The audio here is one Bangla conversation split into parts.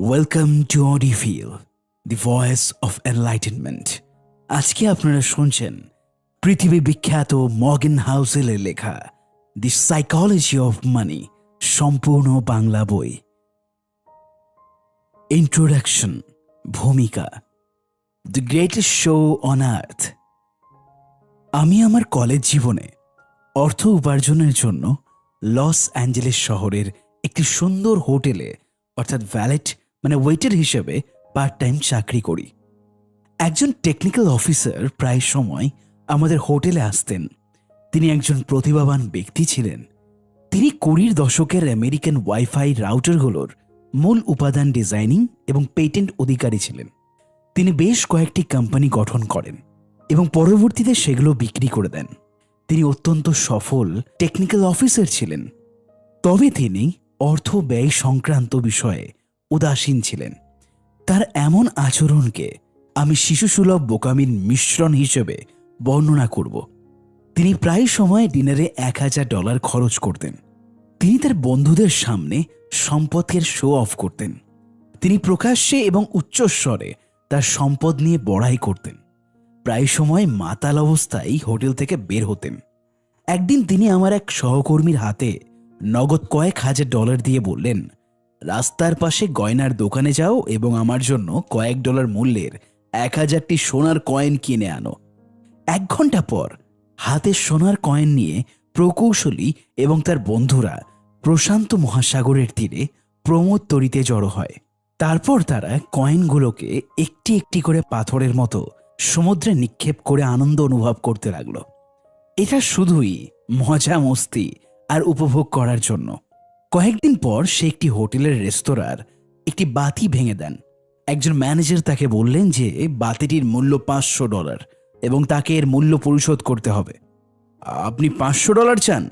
ওয়েলকাম টু অডিফিল, দি ভয়েস অফ এনলাইটেনমেন্ট। আজকে আপনারা শুনছেন পৃথিবী বিখ্যাত মর্গান হাউসেলের লেখা দি সাইকোলজি অফ মানি সম্পূর্ণ বাংলা বই। ইন্ট্রোডাকশন, ভূমিকা। The greatest show on earth. আমি আমার কলেজ জীবনে অর্থ উপার্জনের জন্য লস অ্যাঞ্জেলেস শহরের একটি সুন্দর হোটেলে অর্থাৎ ভ্যালেট ওয়েটার হিসেবে পার্ট টাইম চাকরি করি। একজন টেকনিক্যাল অফিসার প্রায় সময় আমাদের হোটেলে আসতেন। তিনি একজন প্রতিভাবান ব্যক্তি ছিলেন। তিনি 20 দশকের আমেরিকান ওয়াইফাই রাউটারগুলোর মূল উপাদান ডিজাইনিং এবং পেটেন্ট অধিকারী ছিলেন। তিনি বেশ কয়েকটি কোম্পানি গঠন করেন এবং পরবর্তীতে সেগুলো বিক্রি করে দেন। তিনি অত্যন্ত সফল টেকনিক্যাল অফিসার ছিলেন, তবে তিনি অর্থ ব্যয় সংক্রান্ত বিষয়ে উদাসীন ছিলেন। তার এমন আচরণকে আমি শিশুসুলভ বোকামির মিশ্রণ হিসেবে বর্ণনা করব। তিনি প্রায় সময় ডিনারে $1000 খরচ করতেন। তিনি তার বন্ধুদের সামনে সম্পদের শো অফ করতেন। তিনি প্রকাশ্যে এবং উচ্চস্বরে তার সম্পদ নিয়ে বড়াই করতেন। প্রায় সময় মাতাল অবস্থায় হোটেল থেকে বের হতেন। একদিন তিনি আমার এক সহকর্মীর হাতে নগদ কয়েক $1000 দিয়ে বললেন, রাস্তার পাশে গয়নার দোকানে যাও এবং আমার জন্য কয়েক ডলার মূল্যের 1000টি সোনার কয়েন কিনে আনো। 1 ঘন্টা পর হাতে সোনার কয়েন নিয়ে প্রকৌশলী এবং তার বন্ধুরা প্রশান্ত মহাসাগরের তীরে প্রমোদতরীতে জড়ো হয়। তারপর তারা কয়েনগুলোকে একটি একটি করে পাথরের মতো সমুদ্রে নিক্ষেপ করে আনন্দ অনুভব করতে লাগলো। এটা শুধুই মজা মস্তি আর উপভোগ করার জন্য। কয়েকদিন পর সে একটি হোটেলের রেস্তোরাঁর একটি বাতি ভেঙে দেন। একজন ম্যানেজার তাকে বললেন যে বাতিটির মূল্য $500 এবং তাকে এর মূল্য পরিশোধ করতে হবে। আপনি $500 চান?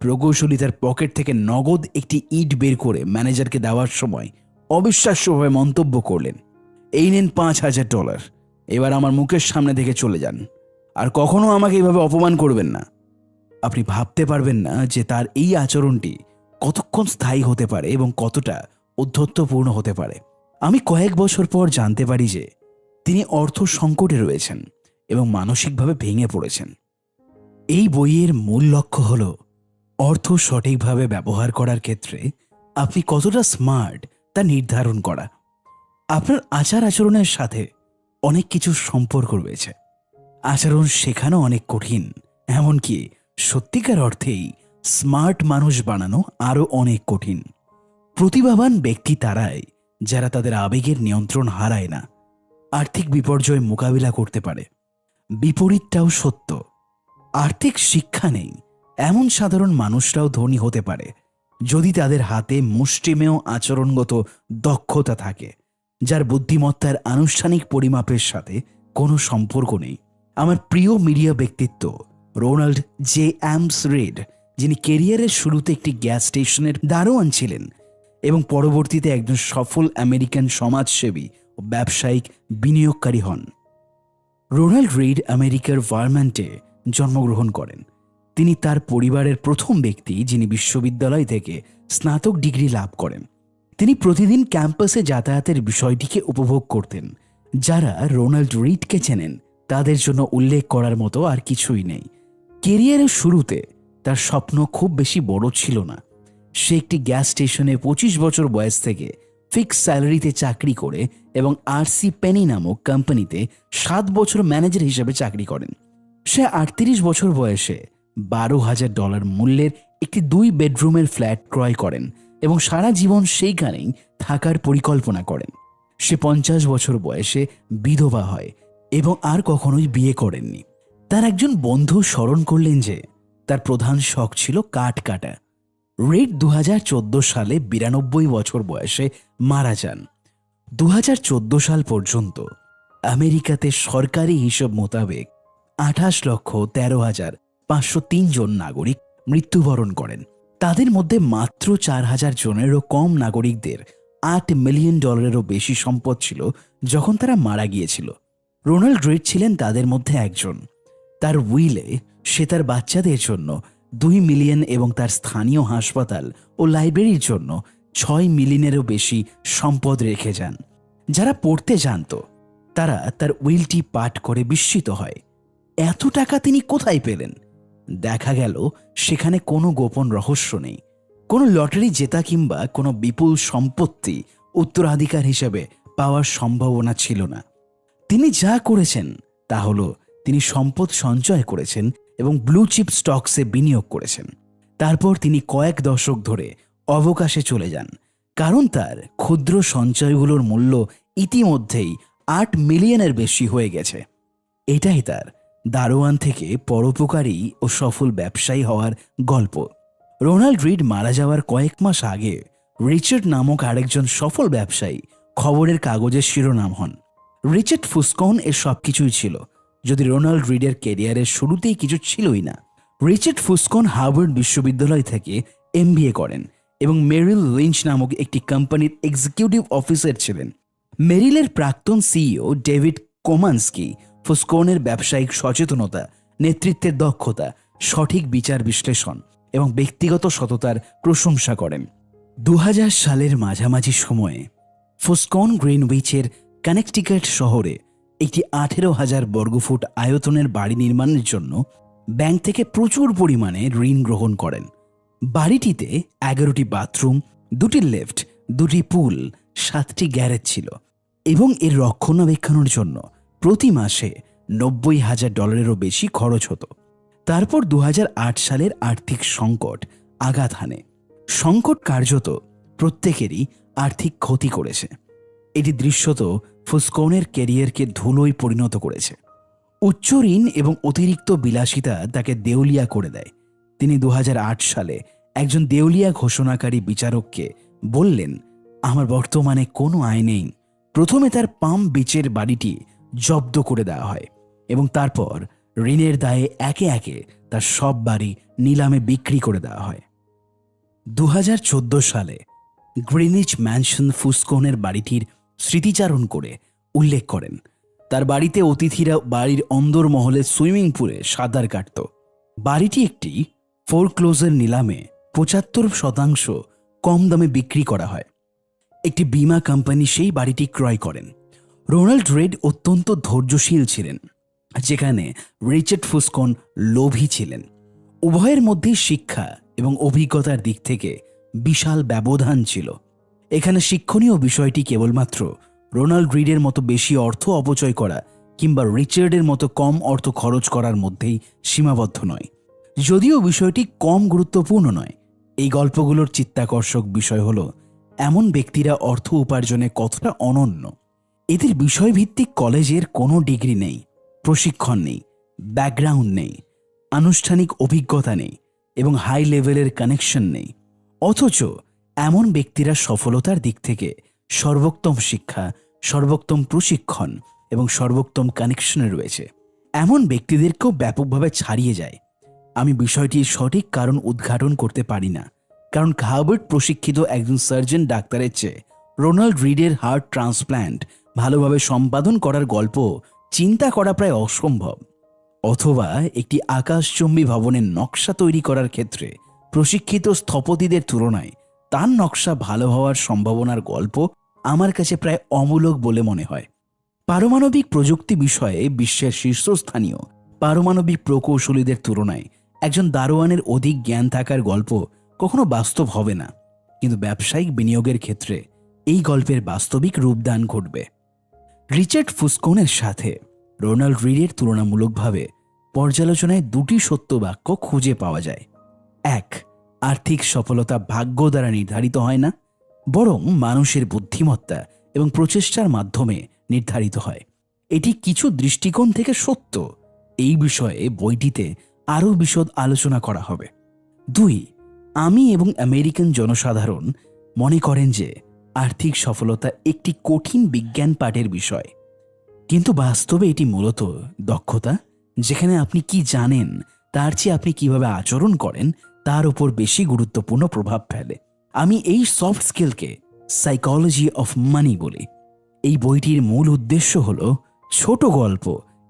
প্রকৌশলী তার পকেট থেকে নগদ একটি ইট বের করে ম্যানেজারকে দেওয়ার সময় অবিশ্বাস্যভাবে মন্তব্য করলেন, এই নেন $5000, এবার আমার মুখের সামনে থেকে চলে যান, আর কখনো আমাকে এইভাবে অপমান করবেন না। আপনি ভাবতে পারবেন না যে তার এই আচরণটি কতক্ষণ স্থায়ী হতে পারে এবং কতটা ঔদ্ধত্যপূর্ণ হতে পারে। আমি কয়েক বছর পর জানতে পারি যে তিনি অর্থ সংকটে রয়েছেন এবং মানসিকভাবে ভেঙে পড়েছেন। এই বইয়ের মূল লক্ষ্য হল অর্থ সঠিকভাবে ব্যবহার করার ক্ষেত্রে আপনি কতটা স্মার্ট তা নির্ধারণ করা। আপনার আচার আচরণের সাথে অনেক কিছুর সম্পর্ক রয়েছে। আচরণ শেখানো অনেক কঠিন, এমনকি সত্যিকার অর্থেই স্মার্ট মানুষ বানানো আরও অনেক কঠিন। প্রতিভাবান ব্যক্তি তারাই যারা তাদের আবেগের নিয়ন্ত্রণ হারায় না, আর্থিক বিপর্যয় মোকাবিলা করতে পারে। বিপরীতটাও সত্য। আর্থিক শিক্ষা নেই এমন সাধারণ মানুষরাও ধনী হতে পারে যদি তাদের হাতে মুষ্টিমেয় আচরণগত দক্ষতা থাকে, যার বুদ্ধিমত্তার আনুষ্ঠানিক পরিমাপের সাথে কোনো সম্পর্ক নেই। আমার প্রিয় মিডিয়া ব্যক্তিত্ব রোনাল্ড জে অ্যামস রেড, যিনি কেরিয়ারের শুরুতে একটি গ্যাস স্টেশনের দারোয়ান ছিলেন এবং পরবর্তীতে একজন সফল আমেরিকান সমাজসেবী ও ব্যবসায়িক বিনিয়োগকারী হন। রোনাল্ড রিড আমেরিকার ভারমন্টে জন্মগ্রহণ করেন। তিনি তার পরিবারের প্রথম ব্যক্তি যিনি বিশ্ববিদ্যালয় থেকে স্নাতক ডিগ্রি লাভ করেন। তিনি প্রতিদিন ক্যাম্পাসে যাতায়াতের বিষয়টিকে উপভোগ করতেন। যারা রোনাল্ড রিডকে চেনেন তাদের জন্য উল্লেখ করার মতো আর কিছুই নেই। কেরিয়ারের শুরুতে তার স্বপ্ন খুব বেশি বড় ছিল না। সে একটি গ্যাস স্টেশনে 25 বছর বয়স থেকে ফিক্স স্যালারিতে চাকরি করে এবং আরসি পেনি নামক কোম্পানিতে 7 বছর ম্যানেজার হিসেবে চাকরি করেন। সে 38 বছর বয়সে $12,000 মূল্যের একটি 2 বেডরুমের ফ্ল্যাট ক্রয় করেন এবং সারা জীবন সেইখানেই থাকার পরিকল্পনা করেন। সে 50 বছর বয়সে বিধবা হয় এবং আর কখনোই বিয়ে করেননি। তার একজন বন্ধু স্মরণ করলেন যে তার প্রধান শখ ছিল কাঠ কাটা। রেড 2014 সালে 92 বছর বয়সে মারা যান। 2014 সাল পর্যন্ত আমেরিকাতে সরকারি হিসাব মোতাবেক 28,13,503 জন নাগরিক মৃত্যুবরণ করেন। তাদের মধ্যে মাত্র 4000 জনেরও কম নাগরিকদের $8 মিলিয়নেরও বেশি সম্পদ ছিল যখন তারা মারা গিয়েছিল। রোনাল্ড রিড ছিলেন তাদের মধ্যে একজন। তার উইলে সে তার বাচ্চাদের জন্য $2 মিলিয়ন এবং তার স্থানীয় হাসপাতাল ও লাইব্রেরির জন্য 6 মিলিয়নেরও বেশি সম্পদ রেখে যান। যারা পড়তে জানত তারা তার উইলটি পাঠ করে বিস্মিত হয়। এত টাকা তিনি কোথায় পেলেন? দেখা গেল সেখানে কোনো গোপন রহস্য নেই। কোনো লটারি জেতা কিংবা কোনো বিপুল সম্পত্তি উত্তরাধিকার হিসেবে পাওয়ার সম্ভাবনা ছিল না। তিনি যা করেছেন তা হলো তিনি সম্পদ সঞ্চয় করেছেন এবং ব্লু চিপ স্টকসে বিনিয়োগ করেছেন। তারপর তিনি কয়েক দশক ধরে অবকাশে চলে যান, কারণ তার ক্ষুদ্র সঞ্চয়গুলোর মূল্য ইতিমধ্যেই 8 মিলিয়নের বেশি হয়ে গেছে। এটাই তার দারোয়ান থেকে পরোপকারী ও সফল ব্যবসায়ী হওয়ার গল্প। রোনাল্ড রিড মারা যাওয়ার কয়েক মাস আগে রিচার্ড নামক আরেকজন সফল ব্যবসায়ী খবরের কাগজের শিরোনাম হন। রিচার্ড ফুসকন এর সবকিছুই ছিল, যদি রোনাল্ড রিডের ক্যারিয়ারের শুরুতেই কিছু ছিলই না। রিচার্ড ফুসকন হার্ভার্ড বিশ্ববিদ্যালয় থেকে MBA করেন এবং মেরিল লিঞ্চ নামক একটি কোম্পানির এক্সিকিউটিভ অফিসার ছিলেন। মেরিলের প্রাক্তন CEO ডেভিড কোমানস্কি ফুসকনের ব্যবসায়িক সচেতনতা, নেতৃত্বের দক্ষতা, সঠিক বিচার বিশ্লেষণ এবং ব্যক্তিগত সততার প্রশংসা করেন। 2000 সালের মাঝামাঝি সময়ে ফুসকন গ্রিনউইচের কানেকটিকাট শহরে একটি 18,000 বর্গফুট আয়তনের বাড়ি নির্মাণের জন্য ব্যাংক থেকে প্রচুর পরিমাণে ঋণ গ্রহণ করেন। বাড়িটিতে 11টি বাথরুম, 2টি লিফট, 2টি পুল, 7টি গ্যারেজ ছিল এবং এর রক্ষণাবেক্ষণের জন্য প্রতি মাসে $90,000 বেশি খরচ হতো। তারপর 2008 সালের আর্থিক সংকট আঘাত হানে। সংকট কার্যত প্রত্যেকেরই আর্থিক ক্ষতি করেছে। এটি দৃশ্যত ফুসকনের ক্যারিয়ারকে ধুলোয় পরিণত করেছে। উচ্চ ঋণ এবং অতিরিক্ত বিলাসিতা তাকে দেউলিয়া করে দেয়। তিনি 2008 সালে একজন দেউলিয়া ঘোষণাকারী বিচারককে বললেন, আমার বর্তমানে কোনো আয় নেই। প্রথমে তার পাম বিচের বাড়িটি জব্দ করে দেওয়া হয় এবং তারপর ঋণের দায়ে একে একে তার সব বাড়ি নিলামে বিক্রি করে দেওয়া হয়। 2014 সালে গ্রিনিচ ম্যানশন ফুসকনের বাড়িটির স্মৃতিচারণ করে উল্লেখ করেন, তার বাড়িতে অতিথিরা বাড়ির অন্দরমহলে সুইমিং পুলে সাঁতার কাটত। বাড়িটি একটি ফোরক্লোজার নিলামে 75% কম দামে বিক্রি করা হয়। একটি বীমা কোম্পানি সেই বাড়িটি ক্রয় করেন। রোনাল্ড রিড অত্যন্ত ধৈর্যশীল ছিলেন, যেখানে রিচার্ড ফুসকন লোভী ছিলেন। উভয়ের মধ্যেই শিক্ষা এবং অভিজ্ঞতার দিক থেকে বিশাল ব্যবধান ছিল। এখানে শিক্ষণীয় বিষয়টি কেবলমাত্র রোনাল্ড রিডের মতো বেশি অর্থ অপচয় করা কিংবা রিচার্ডের মতো কম অর্থ খরচ করার মধ্যেই সীমাবদ্ধ নয়। যদিও বিষয়টি কম গুরুত্বপূর্ণ নয়, এই গল্পগুলোর চিত্তাকর্ষক বিষয় হলো এমন ব্যক্তিরা অর্থ উপার্জনে কতটা অনন্য। এদের বিষয়ভিত্তিক কলেজের কোনো ডিগ্রি নেই, প্রশিক্ষণ নেই, ব্যাকগ্রাউন্ড নেই, আনুষ্ঠানিক অভিজ্ঞতা নেই এবং হাই লেভেলের কানেকশন নেই। অথচ এমন ব্যক্তিরা সফলতার দিক থেকে সর্বোত্তম শিক্ষা, সর্বোত্তম প্রশিক্ষণ এবং সর্বোত্তম কানেকশনে রয়েছে। এমন ব্যক্তিদেরকেও ব্যাপকভাবে ছাড়িয়ে যায়। আমি বিষয়টির সঠিক কারণ উদ্ঘাটন করতে পারি না, কারণ হার্ভার্ড প্রশিক্ষিত একজন সার্জন ডাক্তারের চেয়ে রোনাল্ড রিডের হার্ট ট্রান্সপ্ল্যান্ট ভালোভাবে সম্পাদন করার গল্প চিন্তা করা প্রায় অসম্ভব। অথবা একটি আকাশচুম্বী ভবনের নকশা তৈরি করার ক্ষেত্রে প্রশিক্ষিত স্থপতিদের তুলনায় তার নকশা ভালো হওয়ার সম্ভাবনার গল্প আমার কাছে প্রায় অমূলক বলে মনে হয়। পারমাণবিক প্রযুক্তি বিষয়ে বিশ্বের শীর্ষস্থানীয় পারমাণবিক প্রকৌশলীদের তুলনায় একজন দারোয়ানের অধিক জ্ঞান থাকার গল্প কখনো বাস্তব হবে না, কিন্তু ব্যবসায়িক বিনিয়োগের ক্ষেত্রে এই গল্পের বাস্তবিক রূপদান ঘটবে। রিচার্ড ফুসকনের সাথে রোনাল্ড রিডের তুলনামূলকভাবে পর্যালোচনায় 2টি সত্য বাক্য খুঁজে পাওয়া যায়। 1, আর্থিক সফলতা ভাগ্য দ্বারা নির্ধারিত হয় না, বরং মানুষের বুদ্ধিমত্তা এবং প্রচেষ্টার মাধ্যমে নির্ধারিত হয়। এটি কিছু দৃষ্টিকোণ থেকে সত্য। এই বিষয়ে বইটিতে আরও বিশদ আলোচনা করা হবে। 2, আমি এবং আমেরিকান জনসাধারণ মনে করেন যে আর্থিক সফলতা একটি কঠিন বিজ্ঞান পাঠের বিষয়, কিন্তু বাস্তবে এটি মূলত দক্ষতা, যেখানে আপনি কি জানেন তার চেয়ে আপনি কিভাবে আচরণ করেন তার উপর বেশি গুরুত্বপূর্ণ প্রভাব ফেলে। আমি এই সফট স্কিলকে সাইকোলজি অফ মানি বলি। এই বইটির মূল উদ্দেশ্য হল ছোট গল্প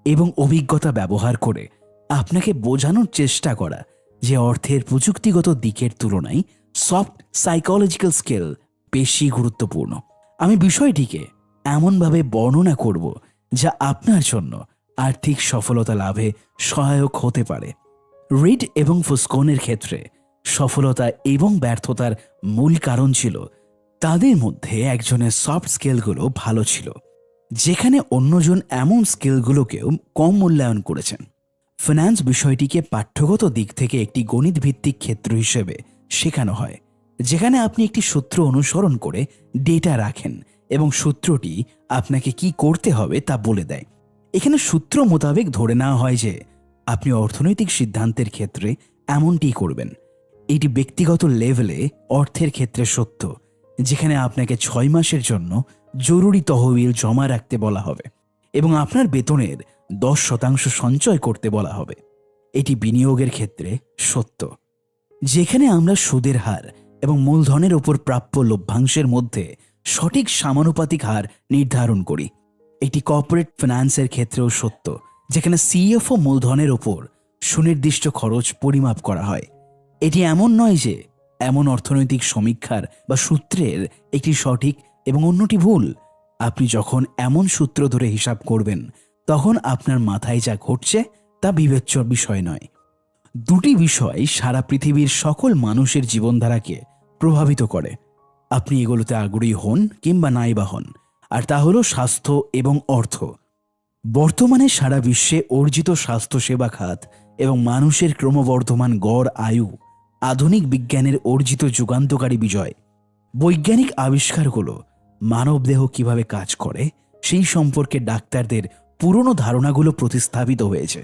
এবং অভিজ্ঞতা ব্যবহার করে আপনাকে বোঝানোর চেষ্টা করা যে অর্থের প্রযুক্তিগত দিকের তুলনায় সফট সাইকোলজিক্যাল স্কিল বেশি গুরুত্বপূর্ণ। আমি বিষয়টিকে এমনভাবে বর্ণনা করব যা আপনার জন্য আর্থিক সফলতা লাভে সহায়ক হতে পারে। রিড এবং ফুসকনের ক্ষেত্রে সফলতা এবং ব্যর্থতার মূল কারণ ছিল তাদের মধ্যে একজনের সফট স্কিলগুলো ভালো ছিল, যেখানে অন্যজন এমন স্কিলগুলোকেও কম মূল্যায়ন করেছেন। ফিন্যান্স বিষয়টিকে পাঠ্যগত দিক থেকে একটি গণিত ভিত্তিক ক্ষেত্র হিসেবে শেখানো হয়, যেখানে আপনি একটি সূত্র অনুসরণ করে ডেটা রাখেন এবং সূত্রটি আপনাকে কি করতে হবে তা বলে দেয়। এখানে সূত্র মোতাবেক ধরে নেওয়া হয় যে আপনি অর্থনৈতিক সিদ্ধান্তের ক্ষেত্রে এমনটি করবেন। এটি ব্যক্তিগত লেভেলে অর্থের ক্ষেত্রে সত্য, যেখানে আপনাকে 6 মাসের জন্য জরুরি তহবিল জমা রাখতে বলা হবে এবং আপনার বেতনের 10% সঞ্চয় করতে বলা হবে। এটি বিনিয়োগের ক্ষেত্রে সত্য, যেখানে আমরা সুদের হার এবং মূলধনের ওপর প্রাপ্য লভ্যাংশের মধ্যে সঠিক সমানুপাতিক হার নির্ধারণ করি। এটি কর্পোরেট ফিন্যান্সের ক্ষেত্রেও সত্য, যেখানে সিএফও মূলধনের ওপর সুনির্দিষ্ট খরচ পরিমাপ করা হয়। এটি এমন নয় যে এমন অর্থনৈতিক সমীক্ষার বা সূত্রের একটি সঠিক এবং অন্যটি ভুল। আপনি যখন এমন সূত্র ধরে হিসাব করবেন, তখন আপনার মাথায় যা ঘটছে তা বিবেচ্য বিষয় নয়। দুটি বিষয় সারা পৃথিবীর সকল মানুষের জীবনধারাকে প্রভাবিত করে, আপনি এগুলোতে আগ্রহী হন কিংবা নাই বা হন, আর তা হলো স্বাস্থ্য এবং অর্থ। বর্তমানে সারা বিশ্বে অর্জিত স্বাস্থ্যসেবা খাত এবং মানুষের ক্রমবর্ধমান গড় আয়ু আধুনিক বিজ্ঞানের অর্জিত যুগান্তকারী বিজয়। বৈজ্ঞানিক আবিষ্কারগুলো মানবদেহ কিভাবে কাজ করে সেই সম্পর্কে ডাক্তারদের পুরনো ধারণাগুলো প্রতিস্থাপিত হয়েছে।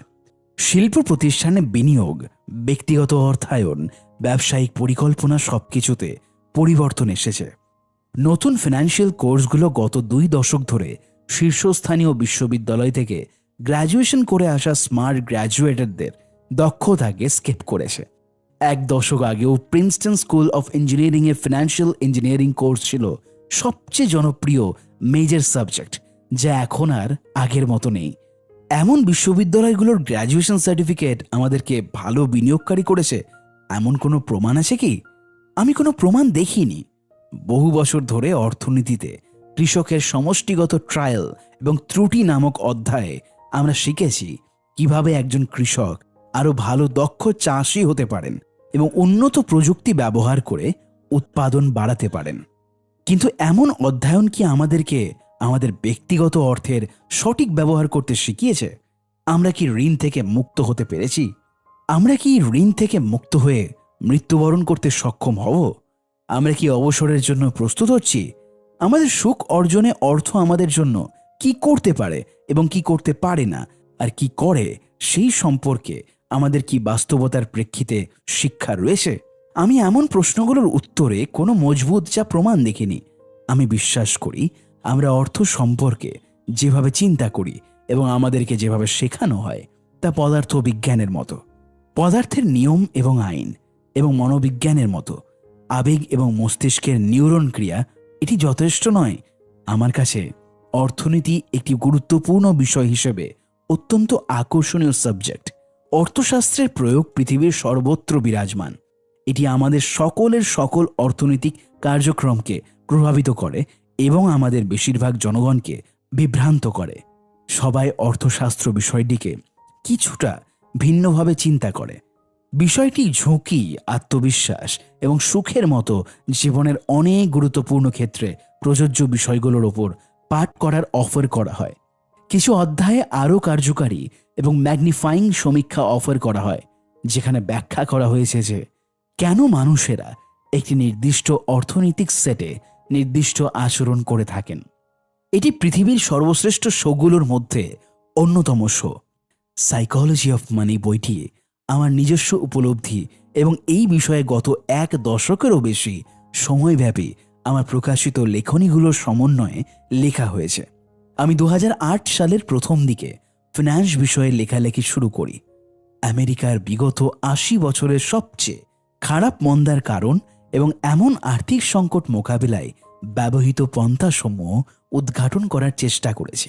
শিল্প প্রতিষ্ঠানে বিনিয়োগ, ব্যক্তিগত অর্থায়ন, ব্যবসায়িক পরিকল্পনা সবকিছুতে পরিবর্তন এসেছে। নতুন ফিনান্সিয়াল কোর্সগুলো গত 2 দশক ধরে শীর্ষস্থানীয় বিশ্ববিদ্যালয় থেকে গ্র্যাজুয়েশন করে আসা স্মার্ট গ্র্যাজুয়েটরদের দক্ষতাকে স্কেপ করেছে। 1 দশক আগেও Princeton school of engineering A financial engineering course ছিল সবচেয়ে জনপ্রিয় মেজর সাবজেক্ট, যা এখন আর আগের মতো নেই। এমন বিশ্ববিদ্যালয়গুলোর গ্র্যাজুয়েশন সার্টিফিকেট আমাদেরকে ভালো বিনিয়োগকারী করেছে এমন কোনো প্রমাণ আছে কি? আমি কোনো প্রমাণ দেখিনি। বহু বছর ধরে অর্থনীতিতে কৃষকের সমষ্টিগত ট্রায়াল এবং ত্রুটি নামক অধ্যায়ে আমরা শিখেছি কিভাবে একজন কৃষক আরও ভালো দক্ষ চাষি হতে পারেন এবং উন্নত প্রযুক্তি ব্যবহার করে উৎপাদন বাড়াতে পারেন। কিন্তু এমন অধ্যয়ন কি আমাদেরকে আমাদের ব্যক্তিগত অর্থের সঠিক ব্যবহার করতে শিখিয়েছে? আমরা কি ঋণ থেকে মুক্ত হতে পেরেছি? আমরা কি ঋণ থেকে মুক্ত হয়ে মৃত্যুবরণ করতে সক্ষম হব? আমরা কি অবসরের জন্য প্রস্তুত হচ্ছি? আমাদের সুখ অর্জনে অর্থ আমাদের জন্য কি করতে পারে এবং কি করতে পারে না, আর কি করে সেই সম্পর্কে আমাদের কি বাস্তবতার প্রেক্ষিতে শিক্ষা রয়েছে? আমি এমন প্রশ্নগুলোর উত্তরে কোনো মজবুত যা প্রমাণ দেখিনি। আমি বিশ্বাস করি আমরা অর্থ সম্পর্কে যেভাবে চিন্তা করি এবং আমাদেরকে যেভাবে শেখানো হয় তা পদার্থ বিজ্ঞানের মতো। পদার্থের নিয়ম এবং আইন এবং মনোবিজ্ঞানের মতো আবেগ এবং মস্তিষ্কের নিউরন ক্রিয়া এটি যথেষ্ট নয়। আমার কাছে অর্থনীতি একটি গুরুত্বপূর্ণ বিষয় হিসেবে অত্যন্ত আকর্ষণীয় সাবজেক্ট। অর্থশাস্ত্রের প্রয়োগ পৃথিবীর সর্বত্র বিরাজমান। এটি আমাদের সকলের সকল অর্থনৈতিক কার্যক্রমকে প্রভাবিত করে এবং আমাদের বেশিরভাগ জনগণকে বিভ্রান্ত করে। সবাই অর্থশাস্ত্র বিষয়টিকে কিছুটা ভিন্নভাবে চিন্তা করে। বিষয়টি ঝুঁকি, আত্মবিশ্বাস এবং সুখের মতো জীবনের অনেক গুরুত্বপূর্ণ ক্ষেত্রে প্রযোজ্য বিষয়গুলোর ওপর পাঠ করার অফার করা হয়। কিছু অধ্যায়ে আরও কার্যকারী এবং ম্যাগনিফাইং সমীক্ষা অফার করা হয়, যেখানে ব্যাখ্যা করা হয়েছে যে কেন মানুষেরা একটি নির্দিষ্ট অর্থনৈতিক সেটে নির্দিষ্ট আচরণ করে থাকেন। এটি পৃথিবীর সর্বশ্রেষ্ঠ শোগুলোর মধ্যে অন্যতম শো। সাইকোলজি অফ মানি বইটি আমার নিজস্ব উপলব্ধি এবং এই বিষয়ে গত 1 দশকেরও বেশি সময়ব্যাপী আমার প্রকাশিত লেখনীগুলোর সমন্বয়ে লেখা হয়েছে। আমি 2008 সালের প্রথম দিকে ফিন্যান্স বিষয়ে লেখালেখি শুরু করি। আমেরিকার বিগত 80 বছরের সবচেয়ে খারাপ মন্দার কারণ এবং এমন আর্থিক সংকট মোকাবিলায় ব্যবহৃত পন্থাসমূহ উদ্ঘাটন করার চেষ্টা করেছি।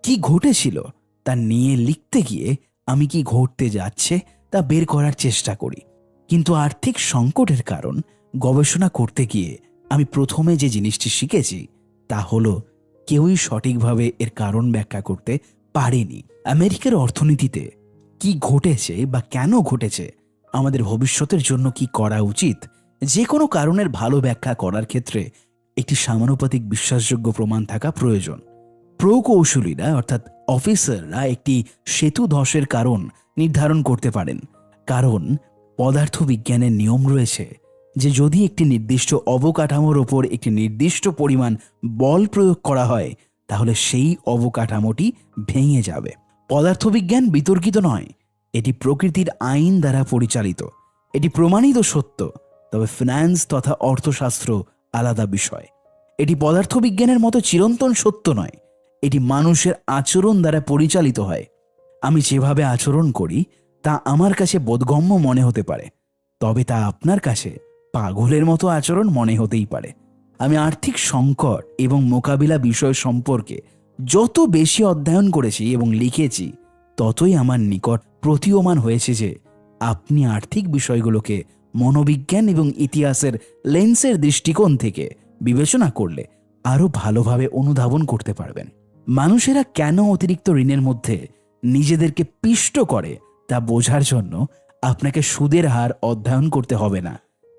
কি ঘটেছিল তা নিয়ে লিখতে গিয়ে আমি কি ঘটতে যাচ্ছে তা বের করার চেষ্টা করি, কিন্তু আর্থিক সংকটের কারণ গবেষণা করতে গিয়ে আমি প্রথমে যে জিনিসটি শিখেছি তা হলো কেউই সঠিকভাবে এর কারণ ব্যাখ্যা করতে পারেনি। আমেরিকার অর্থনীতিতে কি ঘটেছে বা কেন ঘটেছে, আমাদের ভবিষ্যতের জন্য কি করা উচিত, যে কোনো কারণের ভালো ব্যাখ্যা করার ক্ষেত্রে একটি সমানুপাতিক বিশ্বাসযোগ্য প্রমাণ থাকা প্রয়োজন। প্রকৌশলীরা অর্থাৎ অফিসাররা একটি সেতু ধসের কারণ নির্ধারণ করতে পারেন, কারণ পদার্থবিজ্ঞানের নিয়ম রয়েছে যে যদি একটি নির্দিষ্ট অবকাঠামোর ওপর একটি নির্দিষ্ট পরিমাণ বল প্রয়োগ করা হয় তাহলে সেই অবকাঠামোটি ভেঙে যাবে। পদার্থবিজ্ঞান বিতর্কিত নয়, এটি প্রকৃতির আইন দ্বারা পরিচালিত, এটি প্রমাণিত সত্য। তবে ফিন্যান্স তথা অর্থশাস্ত্র আলাদা বিষয়। এটি পদার্থবিজ্ঞানের মতো চিরন্তন সত্য নয়, এটি মানুষের আচরণ দ্বারা পরিচালিত হয়। আমি যেভাবে আচরণ করি তা আমার কাছে বোধগম্য মনে হতে পারে, তবে তা আপনার কাছে পাগলের মতো আচরণ মনে হতেই পারে। আমি আর্থিক সংকট এবং মোকাবিলা বিষয় সম্পর্কে যত বেশি অধ্যয়ন করেছি এবং লিখেছি ততই আমার নিকট প্রতীয়মান হয়েছে যে আপনি আর্থিক বিষয়গুলোকে মনোবিজ্ঞান এবং ইতিহাসের লেন্সের দৃষ্টিকোণ থেকে বিবেচনা করলে আরও ভালোভাবে অনুধাবন করতে পারবেন। মানুষেরা কেন অতিরিক্ত ঋণের মধ্যে নিজেদেরকে পিষ্ট করে তা বোঝার জন্য আপনাকে সুদের হার অধ্যয়ন করতে হবে না,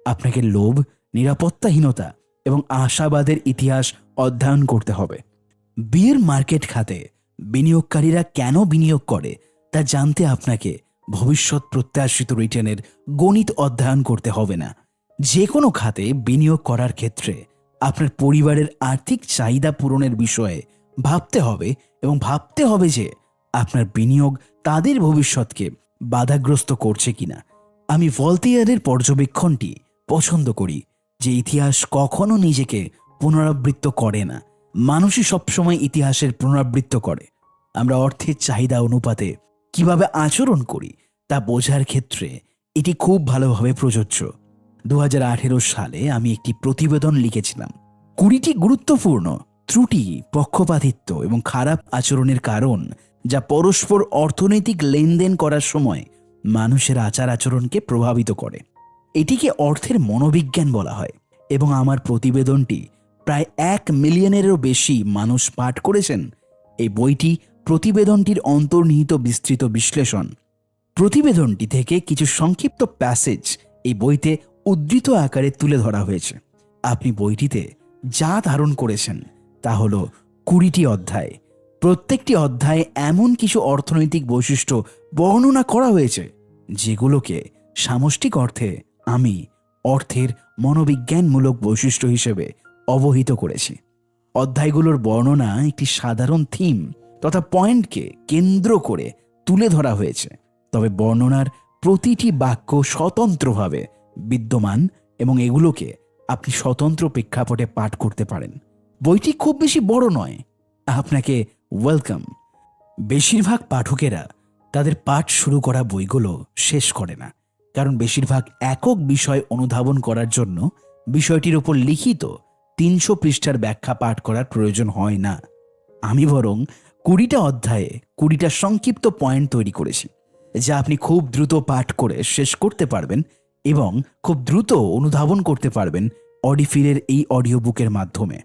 আপনাকে লোভ, নিরাপত্তাহীনতা এবং আশাবাদের ইতিহাস অধ্যয়ন করতে হবে। বিয়ের মার্কেট খাতে বিনিয়োগকারীরা কেন বিনিয়োগ করে তা জানতে আপনাকে ভবিষ্যৎ প্রত্যাশিত রিটার্নের গণিত অধ্যয়ন করতে হবে না। যে কোনো খাতে বিনিয়োগ করার ক্ষেত্রে আপনার পরিবারের আর্থিক চাহিদা পূরণের বিষয়ে ভাবতে হবে এবং ভাবতে হবে যে আপনার বিনিয়োগ তাদের ভবিষ্যৎকে বাধাগ্রস্ত করছে কিনা। আমি ভলতেয়ারের পর্যবেক্ষণটি পছন্দ করি যে ইতিহাস কখনো নিজেকে পুনরাবৃত্ত করে না, মানুষই সবসময় ইতিহাসের পুনরাবৃত্ত করে। আমরা অর্থের চাহিদা অনুপাতে কিভাবে আচরণ করি তা বোঝার ক্ষেত্রে এটি খুব ভালোভাবে প্রযোজ্য। 2018 সালে আমি একটি প্রতিবেদন লিখেছিলাম 20টি গুরুত্বপূর্ণ ত্রুটি, পক্ষপাতিত্ব এবং খারাপ আচরণের কারণ যা পরস্পর অর্থনৈতিক লেনদেন করার সময় মানুষের আচার আচরণকে প্রভাবিত করে। এটিকে অর্থের মনোবিজ্ঞান বলা হয় এবং আমার প্রতিবেদনটি প্রায় 1 মিলিয়নেরও বেশি মানুষ পাঠ করেছেন। এই বইটি প্রতিবেদনটির অন্তর্নিহিত বিস্তৃত বিশ্লেষণ। প্রতিবেদনটি থেকে কিছু সংক্ষিপ্ত প্যাসেজ এই বইতে উদ্ধৃত আকারে তুলে ধরা হয়েছে। আপনি বইটিতে যা ধারণ করেছেন তা হল 20টি অধ্যায়। প্রত্যেকটি অধ্যায়ে এমন কিছু অর্থনৈতিক বৈশিষ্ট্য বর্ণনা করা হয়েছে যেগুলোকে সামষ্টিক অর্থে আমি অর্থের মনোবিজ্ঞানমূলক বৈশিষ্ট্য হিসেবে অবহিত করেছি। অধ্যায়গুলোর বর্ণনা একটি সাধারণ থিম তথা পয়েন্টকে কেন্দ্র করে তুলে ধরা হয়েছে, তবে বর্ণনার প্রতিটি বাক্য স্বতন্ত্রভাবে বিদ্যমান এবং এগুলোকে আপনি স্বতন্ত্র প্রেক্ষাপটে পাঠ করতে পারেন। বইটি খুব বেশি বড় নয়। আপনাকে ওয়েলকাম। বেশিরভাগ পাঠকেরা তাদের পাঠ শুরু করা বইগুলো শেষ করে না, কারণ বেশিরভাগ একক বিষয় অনুধাবন করার জন্য বিষয়টির উপর লিখিত 300 পৃষ্ঠার ব্যাখ্যা পাঠ করার প্রয়োজন হয় না। আমি বরং 20টা অধ্যায়ে 20টা সংক্ষিপ্ত পয়েন্ট তৈরি করেছি যা আপনি খুব দ্রুত পাঠ করে শেষ করতে পারবেন এবং খুব দ্রুত অনুধাবন করতে পারবেন অডিফিলের এই অডিও বুকের মাধ্যমে।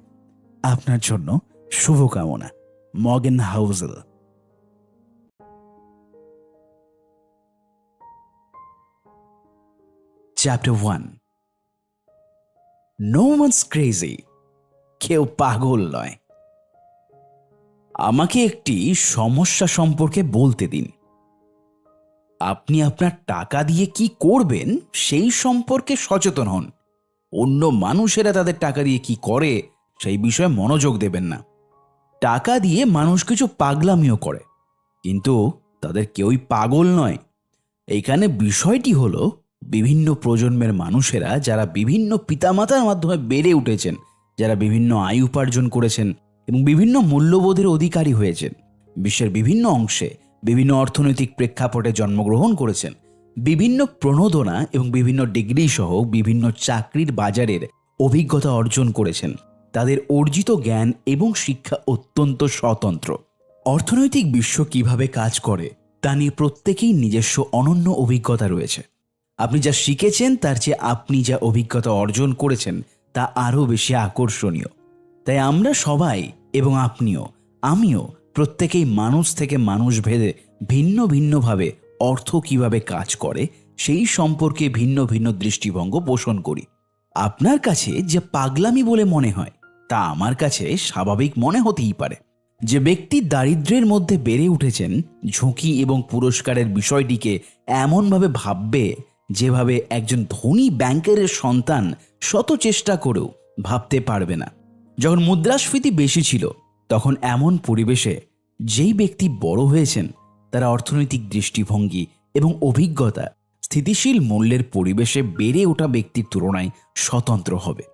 আপনার জন্য শুভকামনা। Morgan Housel. Chapter 1। No one's crazy. কেউ পাগল নয়। আমাকে একটি সমস্যা সম্পর্কে বলতে দিন। আপনি আপনার টাকা দিয়ে কি করবেন সেই সম্পর্কে সচেতন হন। অন্য মানুষেরা তাদের টাকা দিয়ে কি করে সেই বিষয়ে মনোযোগ দেবেন না। টাকা দিয়ে মানুষ কিছু পাগলামিও করে, কিন্তু তাদের কেউই পাগল নয়। এইখানে বিষয়টি হলো বিভিন্ন প্রজন্মের মানুষেরা যারা বিভিন্ন পিতামাতার মাধ্যমে বেড়ে উঠেছেন, যারা বিভিন্ন আয় উপার্জন করেছেন এবং বিভিন্ন মূল্যবোধের অধিকারী হয়েছেন, বিশ্বের বিভিন্ন অংশে বিভিন্ন অর্থনৈতিক প্রেক্ষাপটে জন্মগ্রহণ করেছেন, বিভিন্ন প্রণোদনা এবং বিভিন্ন ডিগ্রি সহ বিভিন্ন চাকরির বাজারের অভিজ্ঞতা অর্জন করেছেন। তাদের অর্জিত জ্ঞান এবং শিক্ষা অত্যন্ত স্বতন্ত্র। অর্থনৈতিক বিশ্ব কিভাবে কাজ করে তা নিয়ে প্রত্যেকেই নিজস্ব অনন্য অভিজ্ঞতা রয়েছে। আপনি যা শিখেছেন তার চেয়ে আপনি যা অভিজ্ঞতা অর্জন করেছেন তা আরও বেশি আকর্ষণীয়। তাই আমরা সবাই এবং আমিও প্রত্যেকেই মানুষ থেকে মানুষ ভেদে ভিন্ন ভিন্নভাবে অর্থ কিভাবে কাজ করে সেই সম্পর্কে ভিন্ন ভিন্ন দৃষ্টিভঙ্গ পোষণ করি। আপনার কাছে যে পাগলামি বলে মনে হয় তা আমার কাছে স্বাভাবিক মনে হতেই পারে। যে ব্যক্তি দারিদ্র্যের মধ্যে বেড়ে উঠেছেন, ঝুঁকি এবং পুরস্কারের বিষয়টিকে এমনভাবে ভাববে যেভাবে একজন ধনী ব্যাংকারের সন্তান শত চেষ্টা করেও ভাবতে পারবে না। যখন মুদ্রাস্ফীতি বেশি ছিল তখন এমন পরিবেশে যেই ব্যক্তি বড় হয়েছেন তারা অর্থনৈতিক দৃষ্টিভঙ্গি এবং অভিজ্ঞতা স্থিতিশীল মূল্যের পরিবেশে বেড়ে ওঠা ব্যক্তির তুলনায় স্বতন্ত্র হবে।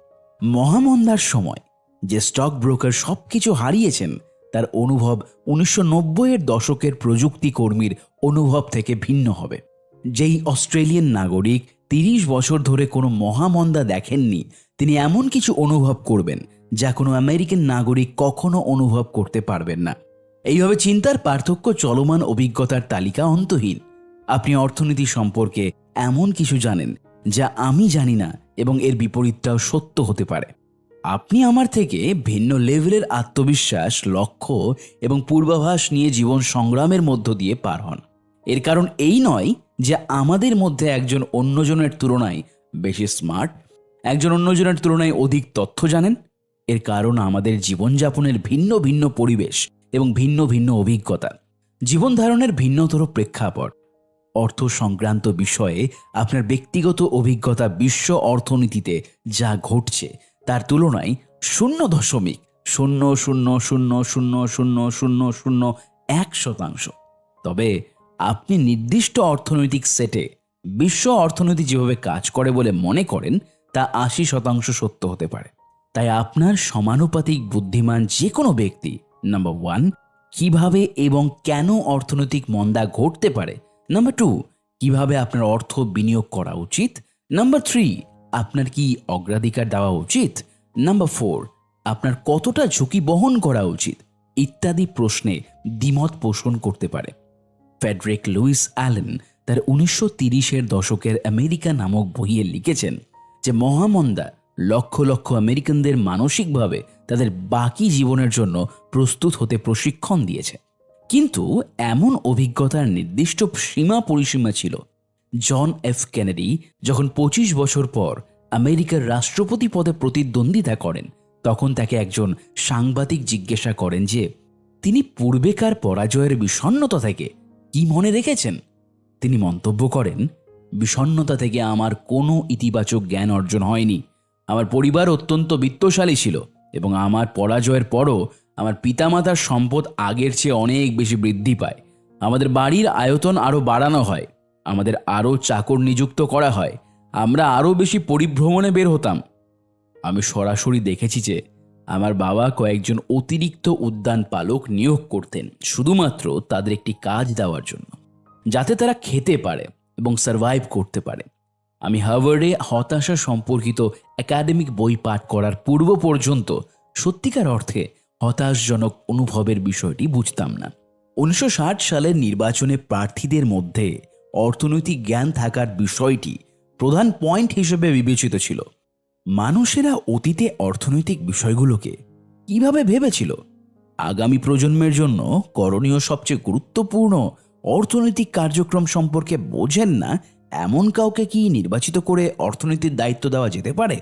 মহামন্দার সময় যে স্টক ব্রোকার সবকিছু হারিয়েছেন তার অনুভব 1990-এর দশকের প্রযুক্তি কর্মীর অনুভব থেকে ভিন্ন হবে। যেই অস্ট্রেলিয়ান নাগরিক 30 বছর ধরে কোনো মহামন্দা দেখেননি তিনি এমন কিছু অনুভব করবেন যা কোনো আমেরিকান নাগরিক কখনো অনুভব করতে পারবেন না। এইভাবে চিন্তার পার্থক্য চলমান অভিজ্ঞতার তালিকা অন্তহীন। আপনি অর্থনীতি সম্পর্কে এমন কিছু জানেন যা আমি জানি না এবং এর বিপরীতটাও সত্য হতে পারে। আপনি আমার থেকে ভিন্ন লেভেলের আত্মবিশ্বাস, লক্ষ্য এবং পূর্বাভাস নিয়ে জীবন সংগ্রামের মধ্য দিয়ে পার হন। এর কারণ এই নয় যে আমাদের মধ্যে একজন অন্যজনের তুলনায় বেশি স্মার্ট, একজন অন্যজনের তুলনায় অধিক তথ্য জানেন। এর কারণ আমাদের জীবনযাপনের ভিন্ন ভিন্ন পরিবেশ এবং ভিন্ন ভিন্ন অভিজ্ঞতা, জীবন ধারণের ভিন্নতর প্রেক্ষাপট। অর্থ সংক্রান্ত বিষয়ে আপনার ব্যক্তিগত অভিজ্ঞতা বিশ্ব অর্থনীতিতে যা ঘটছে তার তুলনায় 0.00000001%। তবে আপনি নির্দিষ্ট অর্থনৈতিক সেটে বিশ্ব অর্থনীতি যেভাবে কাজ করে বলে মনে করেন তা 80% সত্য হতে পারে। তাই আপনার সমানুপাতিক বুদ্ধিমান যে কোনো ব্যক্তি নাম্বার 1 কিভাবে এবং কেন অর্থনৈতিক মন্দা ঘটতে পারে, নাম্বার 2 কিভাবে আপনার অর্থ বিনিয়োগ করা উচিত, নাম্বার 3 আপনার কি অগ্রাধিকার দেওয়া উচিত, নাম্বার 4 আপনার কতটা ঝুঁকি বহন করা উচিত ইত্যাদি প্রশ্নে দ্বিমত পোষণ করতে পারে। ফ্রেডরিক লুইস অ্যালেন তার 1930-এর দশকের আমেরিকা নামক বইয়ে লিখেছেন যে মহামন্দা লক্ষ লক্ষ আমেরিকানদের মানসিকভাবে তাদের বাকি জীবনের জন্য প্রস্তুত হতে প্রশিক্ষণ দিয়েছে। কিন্তু এমন অভিজ্ঞতার নির্দিষ্ট সীমা পরিসীমা ছিল। জন এফ কেনেডি যখন 25 বছর পর আমেরিকার রাষ্ট্রপতি পদে প্রতিদ্বন্দ্বিতা করেন তখন তাকে একজন সাংবাদিক জিজ্ঞাসা করেন যে তিনি পূর্বেকার পরাজয়ের বিষণ্ণতা থেকে কি মনে রেখেছেন। তিনি মন্তব্য করেন, বিষণ্ণতা থেকে আমার কোনো ইতিবাচক জ্ঞান অর্জন হয়নি। আমার পরিবার অত্যন্ত বিত্তশালী ছিল এবং আমার পরাজয়ের পরও আমার পিতামাতার সম্পদ আগের চেয়ে অনেক বেশি বৃদ্ধি পায়। আমাদের বাড়ির আয়তন আরও বাড়ানো হয়, আমাদের আরও চাকর নিযুক্ত করা হয়, আমরা আরও বেশি পরিভ্রমণে বের হতাম। আমি সরাসরি দেখেছি যে আমার বাবা কয়েকজন অতিরিক্ত উদ্যান পালক নিয়োগ করতেন শুধুমাত্র তাদের একটি কাজ দেওয়ার জন্য, যাতে তারা খেতে পারে এবং সার্ভাইভ করতে পারে। আমি হার্ভার্ডে হতাশা সম্পর্কিত একাডেমিক বই পাঠ করার পূর্ব পর্যন্ত সত্যিকার অর্থে হতাশজনক অনুভবের বিষয়টি বুঝতাম না। 1960 সালের নির্বাচনে প্রার্থীদের মধ্যে অর্থনৈতিক জ্ঞান থাকার বিষয়টি প্রধান পয়েন্ট হিসেবে বিবেচিত ছিল। মানুষেরা অতীতে অর্থনৈতিক বিষয়গুলোকে কিভাবে ভেবেছিল? আগামী প্রজন্মের জন্য করণীয় সবচেয়ে গুরুত্বপূর্ণ অর্থনৈতিক কার্যক্রম সম্পর্কে বোঝেন না এমন কাউকে কি নির্বাচিত করে অর্থনীতির দায়িত্ব দেওয়া যেতে পারে?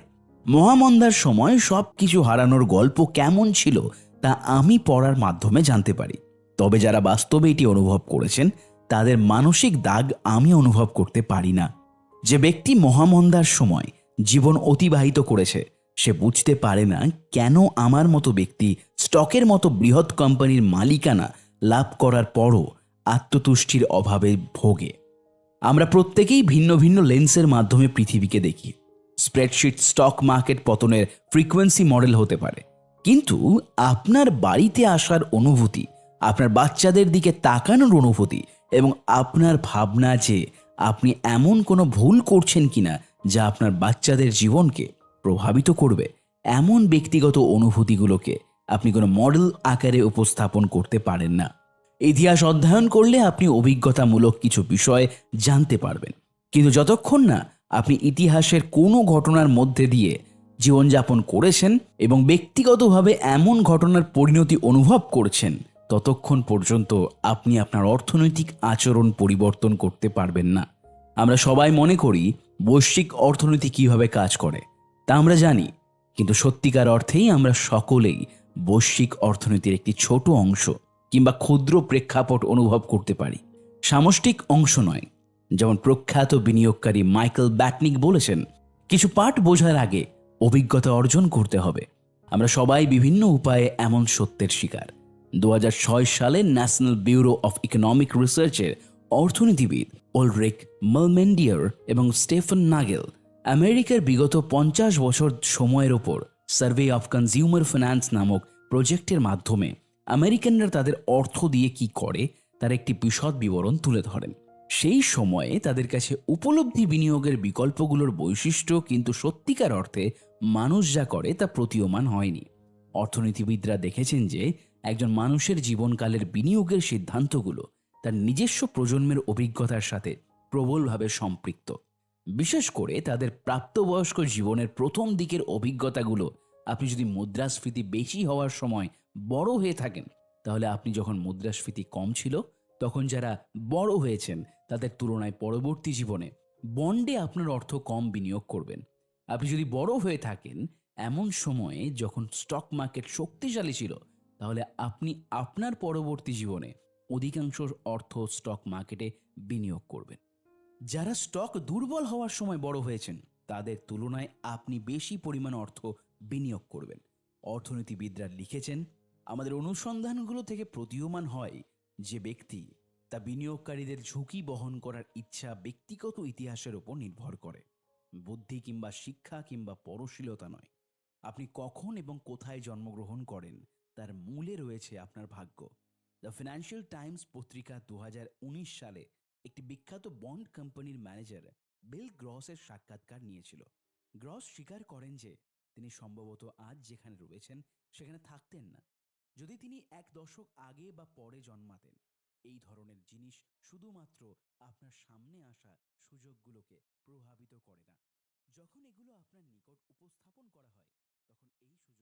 মহামন্দার সময় সব কিছু হারানোর গল্প কেমন ছিল তা আমি পড়ার মাধ্যমে জানতে পারি। তবে যারা বাস্তবে এটি অনুভব করেছেন তাদের মানসিক দাগ আমি অনুভব করতে পারি না। যে ব্যক্তি মহামন্দার সময় জীবন অতিবাহিত করেছে সে বুঝতে পারে না কেন আমার মতো ব্যক্তি স্টকের মতো বৃহৎ কোম্পানির মালিকানা লাভ করার পরও আত্মতুষ্টির অভাবে ভোগে। আমরা প্রত্যেকেই ভিন্ন ভিন্ন লেন্সের মাধ্যমে পৃথিবীকে দেখি। স্প্রেডশিট স্টক মার্কেট পতনের ফ্রিকোয়েন্সি মডেল হতে পারে, কিন্তু আপনার বাড়িতে আসার অনুভূতি, আপনার বাচ্চাদের দিকে তাকানোর অনুভূতি এবং আপনার ভাবনা যে আপনি এমন কোনো ভুল করছেন কিনা যা আপনার বাচ্চাদের জীবনকে প্রভাবিত করবে, এমন ব্যক্তিগত অনুভূতিগুলোকে আপনি কোনো মডেল আকারে উপস্থাপন করতে পারেন না। ইতিহাস অধ্যয়ন করলে আপনি অভিজ্ঞতামূলক কিছু বিষয় জানতে পারবেন, কিন্তু যতক্ষণ না আপনি ইতিহাসের কোনো ঘটনার মধ্যে দিয়ে জীবনযাপন করেছেন এবং ব্যক্তিগতভাবে এমন ঘটনার পরিণতি অনুভব করছেন, ততক্ষণ পর্যন্ত আপনি আপনার অর্থনৈতিক আচরণ পরিবর্তন করতে পারবেন না। আমরা সবাই মনে করি বৈশ্বিক অর্থনীতি কিভাবে কাজ করে তা আমরা জানি, কিন্তু সত্যিকার অর্থেই আমরা সকলেই বৈশ্বিক অর্থনীতির একটি ছোট অংশ কিংবা ক্ষুদ্র প্রেক্ষাপট অনুভব করতে পারি, সামষ্টিক অংশ নয়। যেমন প্রখ্যাত বিনিয়োগকারী মাইকেল ব্যাটনিক বলেছেন, কিছু পাঠ বোঝার আগে অভিজ্ঞতা অর্জন করতে হবে। আমরা সবাই বিভিন্ন উপায়ে এমন সত্যের শিকার। 2006 সালে ন্যাশনাল ব্যুরো অফ ইকোনমিক রিসার্চের অর্থনীতিবিদ ওলরিক মেলমেন্ডিয়ার এবং স্টেফেন নাগেল আমেরিকার বিগত 50 বছর সময়ের ওপর সার্ভে অফ কনজিউমার ফিন্যান্স নামক প্রজেক্টের মাধ্যমে আমেরিকানরা তাদের অর্থ দিয়ে কি করে তার একটি বিশদ বিবরণ তুলে ধরেন। সেই সময়ে তাদের কাছে উপলব্ধি বিনিয়োগের বিকল্পগুলোর বৈশিষ্ট্য কিন্তু সত্যিকার অর্থে মানুষ যা করে তা প্রতীয়মান হয়নি। অর্থনীতিবিদরা দেখেছেন যে একজন মানুষের জীবনকালের বিনিয়োগের সিদ্ধান্তগুলো তার নিজস্ব প্রজন্মের অভিজ্ঞতার সাথে প্রবলভাবে সম্পৃক্ত। বিশেষ করে তাদের প্রাপ্তবয়স্ক জীবনের প্রথম দিকের অভিজ্ঞতাগুলো। আপনি যদি মুদ্রাস্ফীতি বেশি হওয়ার সময় বড় হয়ে থাকেন, তাহলে আপনি যখন মুদ্রাস্ফীতি কম ছিল তখন যারা বড় হয়েছেন তাদের তুলনায় পরবর্তী জীবনে বন্ডে আপনার অর্থ কম বিনিয়োগ করবেন। আপনি যদি বড় হয়ে থাকেন এমন সময়ে যখন স্টক মার্কেট শক্তিশালী ছিল, তাহলে আপনি আপনার পরবর্তী জীবনে অধিকাংশ অর্থ স্টক মার্কেটে বিনিয়োগ করবেন। যারা স্টক দুর্বল হওয়ার সময় বড় হয়েছেন, তাদের তুলনায় আপনি বেশি পরিমাণ অর্থ বিনিয়োগ করবেন। অর্থনীতিবিদরা লিখেছেন, আমাদের অনুসন্ধানগুলো থেকে প্রতীয়মান হয় যে ব্যক্তি তা বিনিয়োগকারীদের ঝুঁকি বহন করার ইচ্ছা ব্যক্তিগত ইতিহাসের উপর নির্ভর করে, বুদ্ধি কিংবা শিক্ষা কিংবা পরশীলতা নয়। আপনি কখন এবং কোথায় জন্মগ্রহণ করেন তার মূলে রয়েছে আপনার ভাগ্য। দ্য ফিনান্সিয়াল টাইমস পত্রিকা 2019 সালে একটি বিখ্যাত বন্ড কোম্পানির ম্যানেজার বিল গ্রসের সাক্ষাৎকার নিয়েছিল। গ্রস স্বীকার করেন যে তিনি সম্ভবত আজ যেখানে রয়েছেন সেখানে থাকতেন না যদি তিনি এক দশক আগে বা পরে জন্মাতেন। এই ধরনের জিনিস শুধুমাত্র আপনার সামনে আসা সুযোগগুলোকে প্রভাবিত করে না, যখন এগুলো আপনার নিকট উপস্থাপন করা হয় তখন এই সুযোগ